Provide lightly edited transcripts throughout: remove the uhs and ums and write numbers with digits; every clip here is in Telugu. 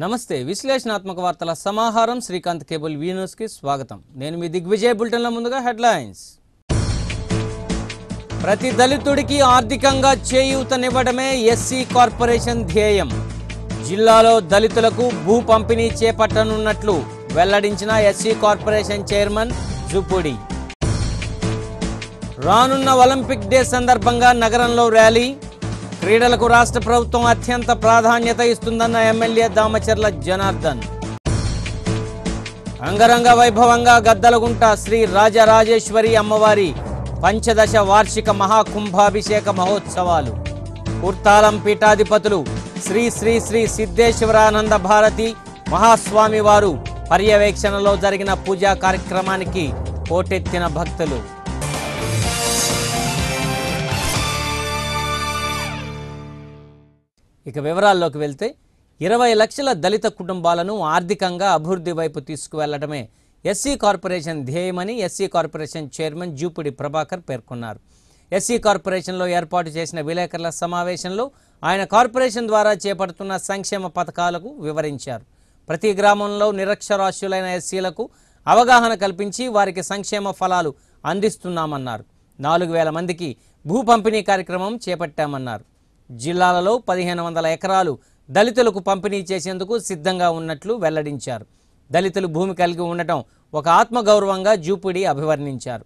నమస్తే విశ్లేషణాత్మక వార్తల సమాహారం శ్రీకాంత్ కేబుల్ వి న్యూస్ కి స్వాగతం। నేను మీ దిగ్విజయ్ బులెటిన్ల ముందుగా హెడ్లైన్స్। ప్రతి దళితుడికి ఆర్థికంగా చేయూతనివ్వడమే ఎస్సీ కార్పొరేషన్ ధ్యేయం। జిల్లాలో దళితులకు భూ పంపిణీ చేపట్టనున్నట్లు వెల్లడించిన ఎస్సీ కార్పొరేషన్ చైర్మన్ జూపూడి। రానున్న ఒలింపిక్ డే సందర్భంగా నగరంలో ర్యాలీ। క్రీడలకు రాష్ట్ర ప్రభుత్వం అత్యంత ప్రాధాన్యత ఇస్తుందన్న ఎమ్మెల్యే దామచర్ల జనార్దన్। అంగరంగ వైభవంగా గద్దలగుంట శ్రీ రాజరాజేశ్వరి అమ్మవారి పంచదశ వార్షిక మహాకుంభాభిషేక మహోత్సవాలు। కుర్తాలం పీఠాధిపతులు శ్రీ శ్రీ శ్రీ సిద్ధేశ్వరానంద భారతి మహాస్వామి వారు పర్యవేక్షణలో జరిగిన పూజా కార్యక్రమానికి పోటెత్తిన భక్తులు। ఇక వివరాల్లోకి వెళ్తే 20 లక్షల దళిత కుటుంబాలను ఆర్థికంగా అభివృద్ధి వైపు తీసుకువెళ్లడమే ఎస్సీ కార్పొరేషన్ ధ్యేయమని SC corporation chairman Jupudi Prabhakar పేర్కొన్నారు। ఎస్సీ కార్పొరేషన్లో ఏర్పాటు చేసిన విలేకరుల సమావేశంలో ఆయన కార్పొరేషన్ ద్వారా చేపడుతున్న సంక్షేమ పథకాలకు వివరించారు। ప్రతి గ్రామంలో నిరక్షరాస్యులైన ఎస్సీలకు అవగాహన కల్పించి వారికి సంక్షేమ ఫలాలు అందిస్తున్నామన్నారు। 4000 మందికి భూ పంపిణీ కార్యక్రమం చేపట్టామన్నారు। జిల్లాలలో 1500 ఎకరాలు దళితులకు పంపిణీ చేసేందుకు సిద్ధంగా ఉన్నట్లు వెల్లడించారు। దళితులు భూమి కలిగి ఉండటం ఒక ఆత్మగౌరవంగా జూపూడి అభివర్ణించారు।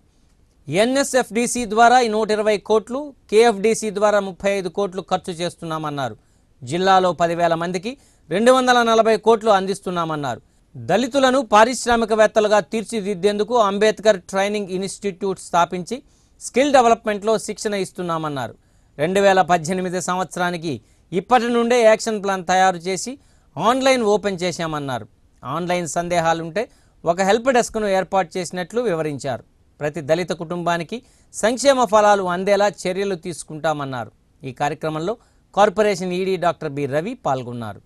ఎన్ఎస్ఎఫ్డిసి ద్వారా 120 కోట్లు, కేఎఫ్డిసి ద్వారా 35 కోట్లు ఖర్చు చేస్తున్నామన్నారు। జిల్లాలో 10,000 మందికి 240 కోట్లు అందిస్తున్నామన్నారు। దళితులను పారిశ్రామికవేత్తలుగా తీర్చిదిద్దేందుకు అంబేద్కర్ ట్రైనింగ్ ఇన్స్టిట్యూట్ స్థాపించి స్కిల్ డెవలప్మెంట్లో శిక్షణ ఇస్తున్నామన్నారు। 2018 సంవత్సరానికి ఇప్పటి నుండే యాక్షన్ ప్లాన్ తయారు చేసి ఆన్లైన్ ఓపెన్ చేశామన్నారు। ఆన్లైన్ సందేహాలుంటే ఒక హెల్ప్ డెస్క్ను ఏర్పాటు చేసినట్లు వివరించారు। ప్రతి దళిత కుటుంబానికి సంక్షేమ ఫలాలు అందేలా చర్యలు తీసుకుంటామన్నారు। ఈ కార్యక్రమంలో corporation ED doctor B Ravi పాల్గొన్నారు।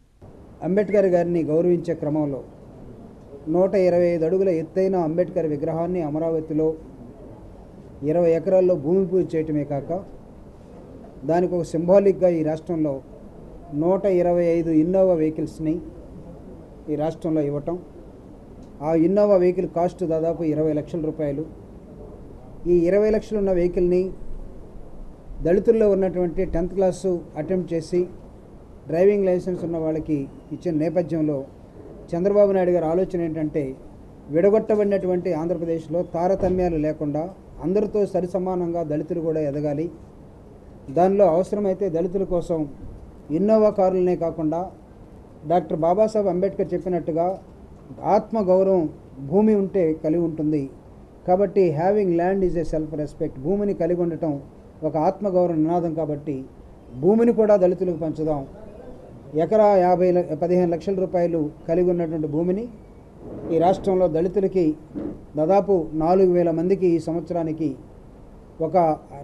అంబేద్కర్ గారిని గౌరవించే క్రమంలో 125 అడుగుల ఎత్తైన అంబేద్కర్ విగ్రహాన్ని అమరావతిలో 20 ఎకరాల్లో భూమి పూజ చేయటమే కాక దానికి ఒక సింబాలిక్గా ఈ రాష్ట్రంలో 125 ఇన్నోవా వెహికల్స్ని ఈ రాష్ట్రంలో ఇవ్వటం, ఆ ఇన్నోవా వెహికల్ కాస్ట్ దాదాపు 20 లక్షల రూపాయలు। ఈ 20 లక్షలు ఉన్న వెహికల్ని దళితుల్లో ఉన్నటువంటి 10th క్లాసు అటెంప్ట్ చేసి డ్రైవింగ్ లైసెన్స్ ఉన్న వాళ్ళకి ఇచ్చిన నేపథ్యంలో చంద్రబాబు నాయుడు గారి ఆలోచన ఏంటంటే విడగొట్టబడినటువంటి ఆంధ్రప్రదేశ్లో తారతమ్యాలు లేకుండా అందరితో సరిసమానంగా దళితులు కూడా ఎదగాలి, దానిలో అవసరమైతే దళితుల కోసం ఇన్నోవా కారులనే కాకుండా డాక్టర్ బాబాసాహెబ్ అంబేద్కర్ చెప్పినట్టుగా ఆత్మగౌరవం భూమి ఉంటే కలిగి ఉంటుంది కాబట్టి having land is a self respect, భూమిని కలిగి ఉండటం ఒక ఆత్మగౌరవ నినాదం కాబట్టి భూమిని కూడా దళితులకు పంచుదాం। ఎకరా 15 లక్షల రూపాయలు కలిగి ఉన్నటువంటి భూమిని ఈ రాష్ట్రంలో దళితులకి దాదాపు 4000 మందికి ఈ సంవత్సరానికి ఒక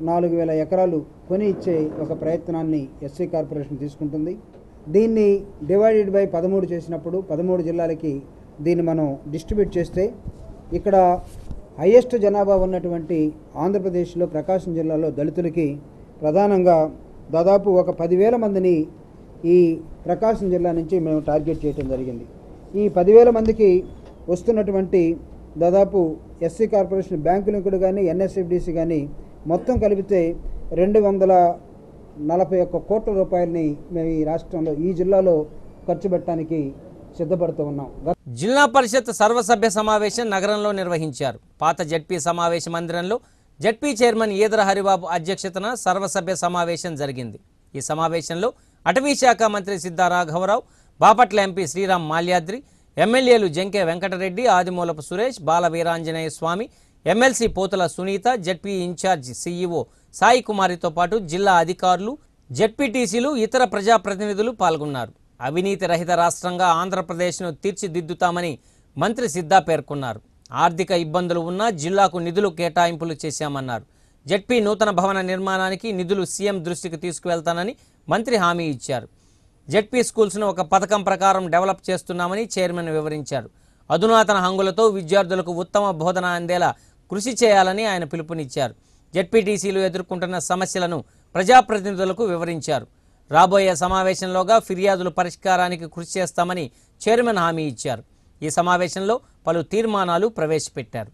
4000 ఎకరాలు కొని ఇచ్చే ఒక ప్రయత్నాన్ని ఎస్సీ కార్పొరేషన్ తీసుకుంటుంది। దీన్ని డివైడెడ్ బై 13 చేసినప్పుడు 13 జిల్లాలకి దీన్ని మనం డిస్ట్రిబ్యూట్ చేస్తే ఇక్కడ హైయెస్ట్ జనాభా ఉన్నటువంటి ఆంధ్రప్రదేశ్లో ప్రకాశం జిల్లాలో దళితులకి ప్రధానంగా దాదాపు ఒక 10,000 మందిని ఈ ప్రకాశం జిల్లా నుంచి మేము టార్గెట్ చేయడం జరిగింది। ఈ 10,000 మందికి వస్తున్నటువంటి దాదాపు ఎస్సీ కార్పొరేషన్ బ్యాంకులకు కానీ ఎన్ఎస్ఎఫ్డిసి కానీ మొత్తం కలిపితే 241 కోట్ల రూపాయలని మేము ఈ రాష్ట్రంలో ఈ జిల్లాలో ఖర్చు పెట్టడానికి సిద్ధపడుతూ ఉన్నాం। జిల్లా పరిషత్ సర్వసభ్య సమావేశం నగరంలో నిర్వహించారు। పాత జడ్పీ సమావేశ మందిరంలో జడ్పీ చైర్మన్ ఈదర హరిబాబు అధ్యక్షతన సర్వసభ్య సమావేశం జరిగింది। ఈ సమావేశంలో అటవీ శాఖ మంత్రి సిద్ధా రాఘవరావు, బాపట్ల ఎంపీ శ్రీరామ్ మాల్యాద్రి, ఎమ్మెల్యేలు Janke Venkatareddy, Adimulapu Suresh, Bala Veeranjaneya Swamy, MLC Pothula Sunitha, ZP in-charge CEO Sai కుమారితో పాటు జిల్లా అధికారులు, జడ్పీటీసీలు, ఇతర ప్రజాప్రతినిధులు పాల్గొన్నారు। అవినీతి రహిత రాష్ట్రంగా ఆంధ్రప్రదేశ్ను తీర్చిదిద్దుతామని మంత్రి సిద్ధా పేర్కొన్నారు। ఆర్థిక ఇబ్బందులు ఉన్నా జిల్లాకు నిధులు కేటాయింపులు చేశామన్నారు। జడ్పీ నూతన భవన నిర్మాణానికి నిధులు సీఎం దృష్టికి తీసుకువెళ్తానని మంత్రి హామీ ఇచ్చారు। జడ్పీ స్కూల్స్ను ఒక పథకం ప్రకారం డెవలప్ చేస్తున్నామని చైర్మన్ వివరించారు। అధునాతన హంగులతో విద్యార్థులకు ఉత్తమ బోధన అందేలా కృషి చేయాలని ఆయన పిలుపునిచ్చారు। జడ్పీటీసీలు ఎదుర్కొంటున్న సమస్యలను ప్రజాప్రతినిధులకు వివరించారు। రాబోయే సమావేశంలోగా ఫిర్యాదుల పరిష్కారానికి కృషి చేస్తామని చైర్మన్ హామీ ఇచ్చారు. ఈ సమావేశంలో పలు తీర్మానాలు ప్రవేశపెట్టారు.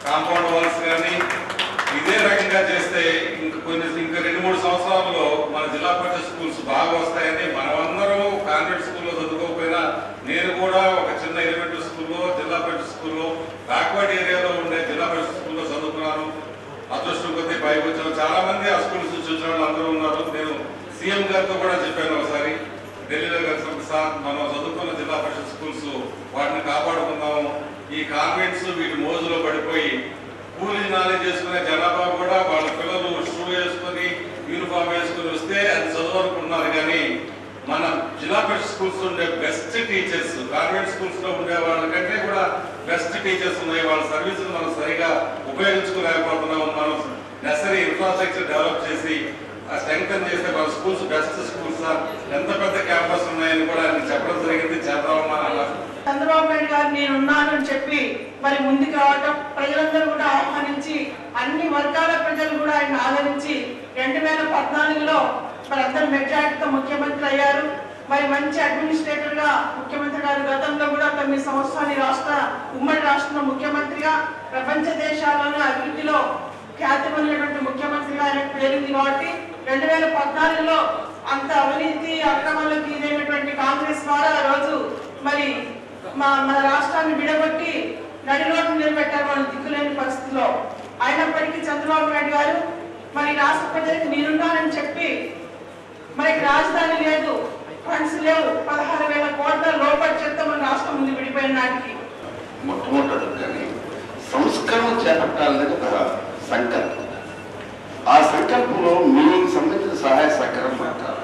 కాంపౌండ్ వాల్స్ కానీ ఇదే రకంగా చేస్తే ఇంకా 2-3 సంవత్సరాల్లో మన జిల్లా పరిషత్ స్కూల్స్ బాగా వస్తాయని మనమందరం కాన్వెంట్ స్కూల్లో చదువుకోకపోయినా నేను కూడా ఒక చిన్న ఎలిమెంటరీ స్కూల్లో జిల్లా పరిషత్ స్కూల్లో బ్యాక్వర్డ్ ఏరియాలో ఉండే జిల్లా పరిషత్ స్కూల్లో చదువుకున్నాను. అదృష్టం కొద్దీ పైకి వచ్చాను. చాలా మంది ఆ స్కూల్స్ నుంచి వచ్చిన వాళ్ళు అందరూ ఉన్నారు. నేను సీఎం గారితో కూడా చెప్పాను ఒకసారి ఢిల్లీలో కలిసినప్పుడు, సార్ మనం చదువుకున్న జిల్లా పరిషత్ స్కూల్స్ వాటిని కాపాడుకుందాము. ఈ కాన్వెంట్స్ వీటి మోజులో పడిపోయి కూలీ నాలి చేసుకునే జనాభా కూడా వాళ్ళ పిల్లలు షూ వేసుకొని యూనిఫామ్ వేసుకొని వస్తే అది చదువు అనుకుంటున్నారు. కానీ మన జిల్లా పరిషత్ స్కూల్స్ ఉండే బెస్ట్ టీచర్స్ కాన్వెంట్ స్కూల్స్ లో ఉండే వాళ్ళకంటే కూడా బెస్ట్ టీచర్స్ ఉన్నాయి. వాళ్ళ సర్వీసులు మనం సరిగా ఉపయోగించుకోలేకపోతున్నాము. మనం నెసరీ ఇన్ఫ్రాస్ట్రక్చర్ డెవలప్ చేసి స్ట్రెంగ్తన్ చేస్తే మన స్కూల్స్ బెస్ట్ స్కూల్స్ ఎంత పెద్ద క్యాంపస్ ఉన్నాయని కూడా చెప్పడం జరిగింది. చేద్దామా అన్నారు. చంద్రబాబు నాయుడు గారు నేనున్నానని చెప్పి మరి ముందుకు రావటం, ప్రజలందరూ కూడా ఆహ్వానించి అన్ని వర్గాల ప్రజలు కూడా ఆయన ఆదరించి 2014లో మరి అందరూ మెజారిటీతో ముఖ్యమంత్రి అయ్యారు. మరి మంచి అడ్మినిస్ట్రేటర్ గా ముఖ్యమంత్రి గారు గతంలో కూడా 9 సంవత్సరాలు ఉమ్మడి రాష్ట్రంలో ముఖ్యమంత్రిగా ప్రపంచ దేశాల్లోనే అభివృద్ధిలో ఖ్యాతి పొందినటువంటి ముఖ్యమంత్రిగా ఆయన పేరుంది. కాబట్టి 2014లో అంత అవినీతి అక్రమాలకు ఇదైనటువంటి కాంగ్రెస్ ద్వారా రోజు మరి మన రాష్ట్రాన్ని విడగొట్టి నడిలోటు నిలబెట్టారు మన దిక్కులేని పరిస్థితిలో. అయినప్పటికీ చంద్రబాబు నాయుడు గారు మరి రాష్ట్ర ప్రజలకు నేనున్నానని చెప్పి మనకి రాజధాని లేదు, ఫండ్స్ లేవు, 16,000 కోట్ల లోపలి చెత్త మన రాష్ట్రం ముందు విడిపోయిన నాటికి మొట్టమొదటి సంస్కరణ చేపట్టాలనేది ఒక సంకల్పం. ఆ సంకల్పంలో మీకు సంబంధించిన సహాయ సహకారం పట్టాలి.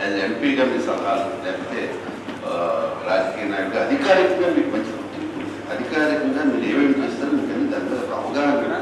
యాజ్ ఎంపీగా మీ సలహాలు, లేకపోతే రాజకీయ నాయకులు అధికారికంగా మీకు మంచి అధికారికంగా మీరు ఏమేమి చేస్తారో మీకు దాని మీద అవగాహన.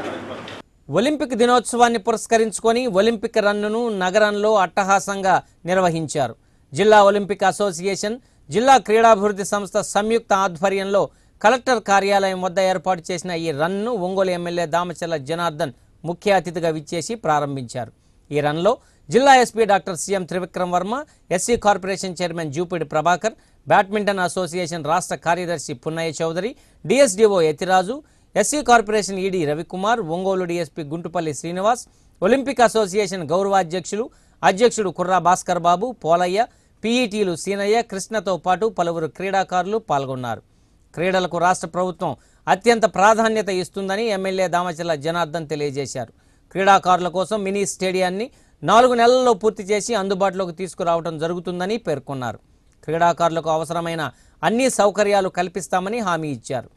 ఒలింపిక్ దినోత్సవాన్ని పురస్కరించుకొని ఒలింపిక్ రన్నును నగరంలో అట్టహాసంగా నిర్వహించారు. జిల్లా ఒలింపిక్ అసోసియేషన్, జిల్లా క్రీడాభివృద్ధి సంస్థ సంయుక్త ఆధ్వర్యంలో కలెక్టర్ కార్యాలయం వద్ద ఏర్పాటు చేసిన ఈ రన్ను ఒంగోలు ఎమ్మెల్యే దామచర్ల జనార్దన్ ముఖ్య అతిథిగా విచ్చేసి ప్రారంభించారు. ఈ రన్లో జిల్లా SP doctor CM Trivikram Varma, SC corporation chairman Jupudi Prabhakar, badminton association రాష్ట్ర కార్యదర్శి Punnaiah Chowdary, DSDO Yathiraju, SC corporation ED Ravikumar, Ongole DSP Guntupalli Srinivas, Olympic association అధ్యక్షుడు కుర్రా భాస్కర్ బాబు, పోలయ్య, పీఈటీలు సీనయ్య, కృష్ణతో పాటు పలువురు క్రీడాకారులు పాల్గొన్నారు. క్రీడలకు రాష్ట్ర ప్రభుత్వం అత్యంత ప్రాధాన్యత ఇస్తుందని ఎమ్మెల్యే దామచర్ల జనార్దన్ తెలియజేశారు. క్రీడాకారుల కోసం మినీ స్టేడియాన్ని 4 నెలల్లో పూర్తి చేసి అందుబాటులోకి తీసుకురావడం జరుగుతుందని పేర్కొన్నారు. క్రీడాకారులకు అవసరమైన అన్ని సౌకర్యాలు కల్పిస్తామని హామీ ఇచ్చారు.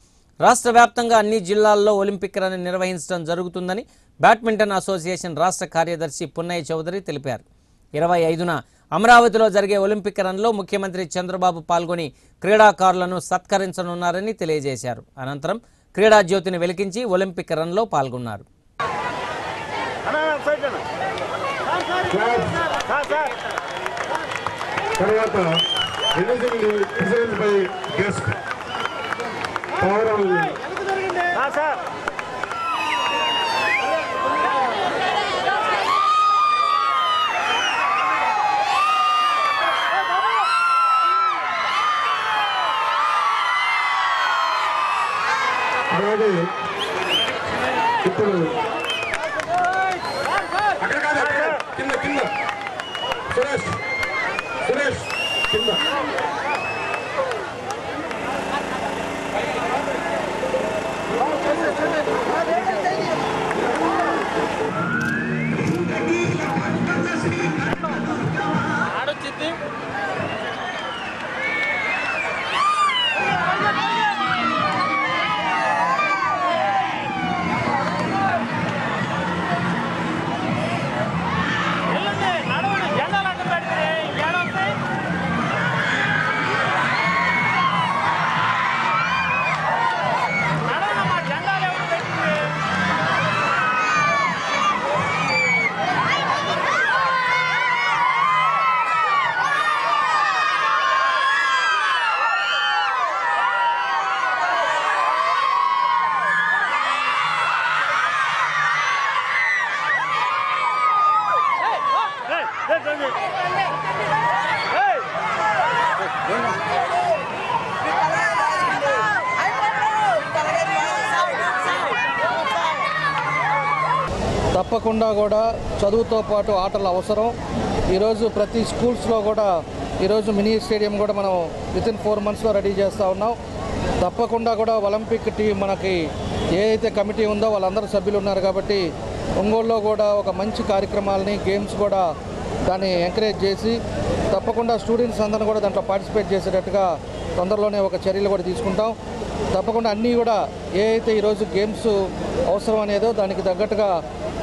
రాష్ట్ర వ్యాప్తంగా అన్ని జిల్లాల్లో ఒలింపిక్ రన్ నిర్వహించడం జరుగుతుందని బ్యాడ్మింటన్ అసోసియేషన్ రాష్ట్ర కార్యదర్శి పున్నయ్య చౌదరి తెలిపారు. 25న అమరావతిలో జరిగే ఒలింపిక్ రన్లో ముఖ్యమంత్రి చంద్రబాబు పాల్గొని క్రీడాకారులను సత్కరించనున్నారని తెలియజేశారు. అనంతరం క్రీడా జ్యోతిని వెలిగించి ఒలింపిక్ రన్లో పాల్గొన్నారు. అలాగే ఇప్పుడు అక్కడ కాదు కింద కింద సురేష్ కింద ఆడొచ్చింది. తప్పకుండా కూడా చదువుతో పాటు ఆటలు అవసరం. ఈరోజు ప్రతి స్కూల్స్లో కూడా ఈరోజు మినీ స్టేడియం కూడా మనం వితిన్ 4 monthsలో రెడీ చేస్తూ ఉన్నాం. తప్పకుండా కూడా ఒలింపిక్ టీం మనకి ఏదైతే కమిటీ ఉందో వాళ్ళందరూ సభ్యులు ఉన్నారు కాబట్టి ఒంగోలులో కూడా ఒక మంచి కార్యక్రమాలని గేమ్స్ కూడా దాన్ని ఎంకరేజ్ చేసి తప్పకుండా స్టూడెంట్స్ అందరిని కూడా దాంట్లో పార్టిసిపేట్ చేసేటట్టుగా తొందరలోనే ఒక చర్యలు కూడా తీసుకుంటాం. తప్పకుండా అన్నీ కూడా ఏదైతే ఈరోజు గేమ్స్ అవసరం అనేదో దానికి తగ్గట్టుగా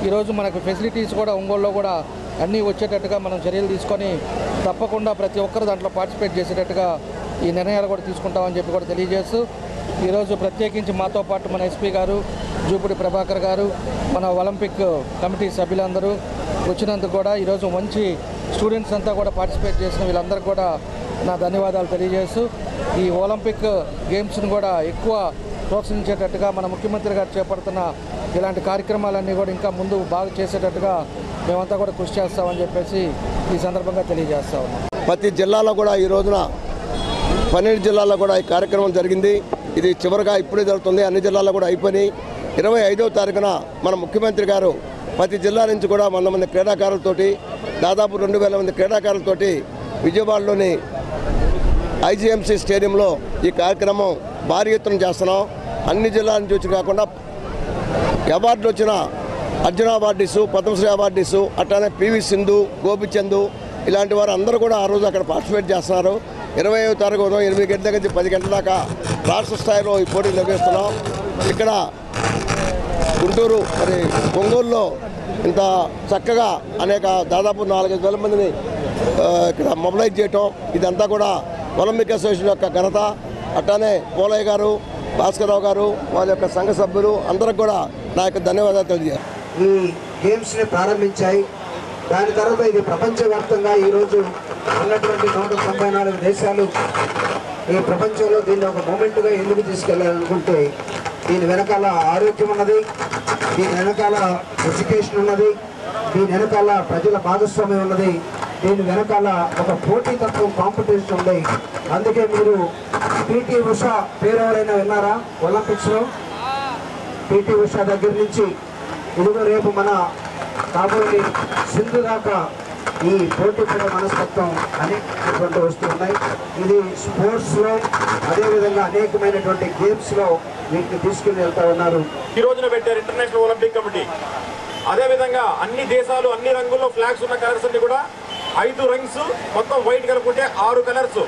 ఈరోజు మనకు ఫెసిలిటీస్ కూడా ఒంగోలులో కూడా అన్నీ వచ్చేటట్టుగా మనం చర్యలు తీసుకొని తప్పకుండా ప్రతి ఒక్కరు దాంట్లో పార్టిసిపేట్ చేసేటట్టుగా ఈ నిర్ణయాలు కూడా తీసుకుంటామని చెప్పి కూడా తెలియజేస్తూ ఈరోజు ప్రత్యేకించి మాతో పాటు మన ఎస్పీ గారు జూపుడి ప్రభాకర్ గారు మన ఒలింపిక్ కమిటీ సభ్యులందరూ వచ్చినందుకు కూడా ఈరోజు మంచి స్టూడెంట్స్ అంతా కూడా పార్టిసిపేట్ చేసిన వీళ్ళందరికీ కూడా నా ధన్యవాదాలు తెలియజేస్తూ ఈ ఒలింపిక్ గేమ్స్ను కూడా ఎక్కువ ప్రోత్సహించేటట్టుగా మన ముఖ్యమంత్రి గారు చేపడుతున్న ఇలాంటి కార్యక్రమాలన్నీ కూడా ఇంకా ముందు బాగా చేసేటట్టుగా మేమంతా కూడా కృషి చేస్తామని చెప్పేసి ఈ సందర్భంగా తెలియజేస్తా ఉన్నాం. ప్రతి జిల్లాలో కూడా ఈ రోజున 12 జిల్లాల్లో కూడా ఈ కార్యక్రమం జరిగింది. ఇది చివరిగా ఇప్పుడే జరుగుతుంది. అన్ని జిల్లాల్లో కూడా అయిపోయి 25వ తారీఖున మన ముఖ్యమంత్రి గారు ప్రతి జిల్లా నుంచి కూడా 100 మంది క్రీడాకారులతోటి దాదాపు 2000 మంది క్రీడాకారులతోటి విజయవాడలోని ఐజీఎంసీ స్టేడియంలో ఈ కార్యక్రమం భారీ ఎత్తున చేస్తున్నాం. అన్ని జిల్లాల నుంచి వచ్చి కాకుండా అవార్డులు వచ్చిన అర్జున అవార్డీసు, పద్మశ్రీ అవార్డీసు, అట్లానే పివి సింధు, గోపిచందు ఇలాంటి వారు అందరూ కూడా ఆ రోజు అక్కడ పార్టిసిపేట్ చేస్తున్నారు. 25వ తారీఖు ఉదయం 8 గంటల దగ్గర నుంచి 10 గంటల దాకా రాష్ట్ర స్థాయిలో ఈ పోటీలు నిర్వహిస్తున్నాం. ఇక్కడ గుంటూరు మరి ఒంగోలులో ఇంత చక్కగా అనేక దాదాపు 4-5 వేల మందిని ఇక్కడ మొబిలైజ్ చేయటం ఇదంతా కూడా ఒలింపిక్ అసోసియేషన్ యొక్క ఘనత. అట్లానే పోలయ్య గారు, భాస్కరరావు గారు, వాళ్ళ యొక్క సంఘ సభ్యులు అందరికి కూడా నా యొక్క ధన్యవాదాలు తెలియజేయాలి. ఈ గేమ్స్ని ప్రారంభించాయి. దాని తర్వాత ఇది ప్రపంచవ్యాప్తంగా ఈరోజు ఉన్నటువంటి 194 దేశాలు ఈ ప్రపంచంలో దీన్ని ఒక మూమెంట్గా ఎందుకు తీసుకెళ్లాలనుకుంటే దీని వెనకాల ఆరోగ్యం ఉన్నది, దీని వెనకాల ఎడ్యుకేషన్ ఉన్నది, దీని వెనకాల ప్రజల భాగస్వామ్యం ఉన్నది, దీని వెనకాల ఒక పోటీతత్వం కాంపిటీషన్ ఉంది. అందుకే మీరు పీటీ ఉషా పేరు ఎవరైనా విన్నారా? ఒలింపిక్స్లో పీటీ ఉషా దగ్గర నుంచి ఇదిగో రేపు మన కాబోయే సింధు దాకా ఈ పోటీ పడే మనస్తత్వం అనేకటువంటి వస్తున్నాయి. ఇది స్పోర్ట్స్లో అదేవిధంగా అనేకమైనటువంటి గేమ్స్లో వీటిని తీసుకుని వెళ్తా ఉన్నారు. ఈ రోజున పెట్టారు ఇంటర్నేషనల్ ఒలింపిక్ కమిటీ. అదేవిధంగా అన్ని దేశాలు అన్ని రంగుల్లో ఫ్లాగ్స్ ఉన్న కలర్స్ అన్ని కూడా 5 రింగ్స్ మొత్తం వైట్ కలుపుకుంటే 6 కలర్స్.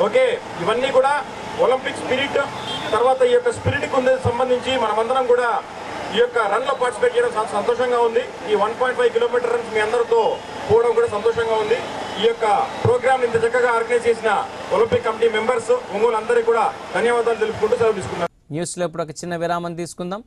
ఓకే, ఇవన్నీ కూడా ఒలింపిక్ స్పిరిట్. తర్వాత ఈ యొక్క స్పిరిట్కి సంబంధించి మనమందరం కూడా ఈ యొక్క రన్లో పార్టిసిపేట్ చేయడం సంతోషంగా ఉంది. ఈ 1.5 కిలోమీటర్ రన్స్ మీ అందరితో పోవడం కూడా సంతోషంగా ఉంది. ఈ యొక్క ప్రోగ్రామ్ ఇంత చక్కగా ఆర్గనైజ్ చేసిన ఒలింపిక్ కమిటీ మెంబర్స్ ఒంగోలు అందరికీ కూడా ధన్యవాదాలు తెలుపుకుంటూ సెలవు తీసుకున్నారు. న్యూస్లో ఇప్పుడు ఒక చిన్న విరామం తీసుకుందాం.